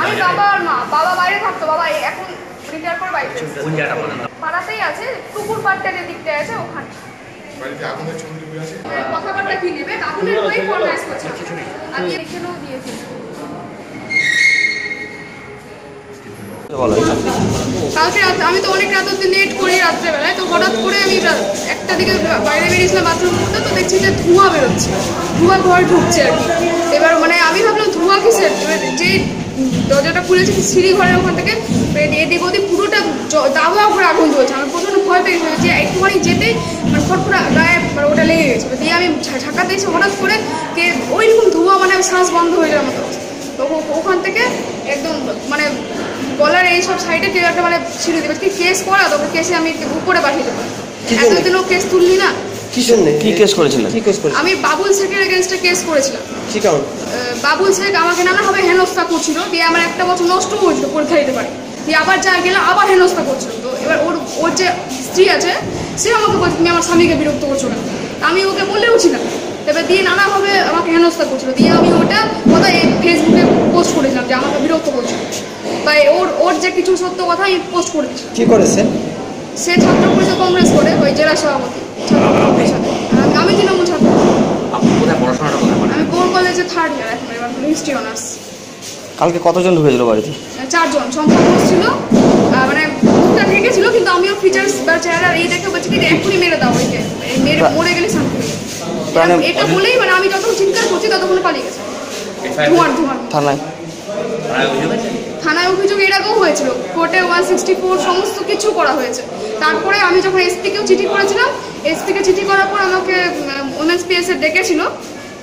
আমি বাবা আর মা। বাবা বাইরে থাকতো, বাবা এখন রিটায়ার করে বাড়িতে পাড়াতেই আছে, পুকুর পাড়টা যে দিকটায় আছে ওখানে। কথাবার্তা কি নেবে, আগুনের ওই ফরমাইজ করছে, আমি এখানেও দিয়েছি। কালকে রাত আমি তো অনেক রাত অব্দি নেট করি রাত্রেবেলায়, তো হঠাৎ করে আমি একটা দিকে বাইরে বেরিয়েছিলাম বাথরুম করতে, তো দেখছি যে ধোঁয়া বেরোচ্ছে, ধোঁয়া ঘর ঢুকছে আর কি। এবার মানে আমি ভাবলাম ধোঁয়া কিসের, যে দরজাটা খুলেছি সিঁড়ি ঘরের ওখান থেকে এদিক ওদিক পুরোটা দাওয়া করে আগুন জ্বলছে। আমি প্রচণ্ড ভয় পেয়ে গেছিলাম যে একটুখানি যেতেই মানে ফটফটা গায়ে ওটা লেগে গেছিলো। দিয়ে আমি ঝাঁকাতে এসে হঠাৎ করে কে ওইরকম ধোঁয়া, মানে শ্বাস বন্ধ হয়ে যাওয়ার মতো। তো ওখান থেকে একদম মানে গলার এইসব সাইডে কেউ একটা মানে ছিঁড়ে দেবে, কি কেস করা, তোকে কেসে আমি উপরে পাঠিয়ে দেবো। এতদিনও কেস তুললি না। কি কেস করেছিলেন? আমি বাবুল শেখের এগেনস্টে কেস করেছিলাম। কি কারণ? বাবুল শেখ আমাকে নানাভাবে হেনস্থা করছিল, দিয়ে আমার একটা বছর নষ্ট হয়েছিল পরীক্ষা দিতে পারি, দিয়ে আবার যা গেলে আবার হেনস্থা করছিল। তো এবার ওর যে স্ত্রী আছে সে আমাকে বলছে তুমি আমার স্বামীকে বিরক্ত করছো না, আমি ওকে বলেও ছিলাম। এবার দিয়ে নানাভাবে আমাকে হেনস্থা করছিল, দিয়ে আমি ওটা কথা ফেসবুকে পোস্ট করেছিলাম যে আমাকে বিরক্ত করছিল, তাই ওর যে কিছু সত্য কথা আমি পোস্ট করে দিচ্ছিলাম। কি করেছে সে? ছাত্র পরিষদ কংগ্রেস করে, ওই জেলা সভাপতি ছাত্র। আমি তৃণমূল ছাত্র। আমি গৌড় কলেজে 3rd ইয়ার এখন, এবার হিস্ট্রি অনার্স। কালকে কতজন ঢুকেছিল বাড়িতে? 4 জন। সংখ্যা ছিল মানে মুখটা ঢেকে ছিল, কিন্তু আমিও ফিচার্স বা চেহারা এই দেখে বলছি কি এখনই মেরে দাও, ওইকে মেরে মরে গেলে শান্তি। এটা বলেই মানে আমি যতক্ষণ চিৎকার করছি ততক্ষণ পালিয়ে গেছে। ধোঁয়ার থানায় অভিযোগ এর আগেও হয়েছিল, কোর্টে 164 সমস্ত কিছু করা হয়েছে। তারপরে আমি যখন এসপিকেও চিঠি করেছিলাম, এসপিকে চিঠি করার পর আমাকে ওমেন্স পিএস এর ডেকেছিল,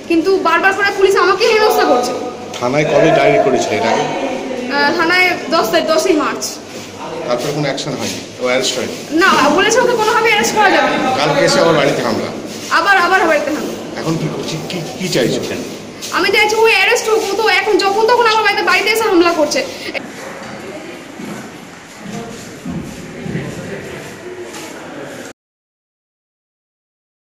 কিন্তু বারবার করে পুলিশ আমাকে হেনস্থা করছে। থানায় কবে ডায়েরি করেছিল এটা? থানায় 10ই মার্চ। তারপর কোনো অ্যাকশন হয়নি? ও অ্যারেস্ট হয়নি? না, বলেছে ওকে কোনোভাবে অ্যারেস্ট করা যাবে না। কালকে এসে আবার বাড়িতে হামলা, আবার বাড়িতে হামলা। এখন কি চাইছো? আমি চাইছি ওই অ্যারেস্ট হোক। তো এখন যখন তখন আমার বাড়িতে এসে হামলা করছে।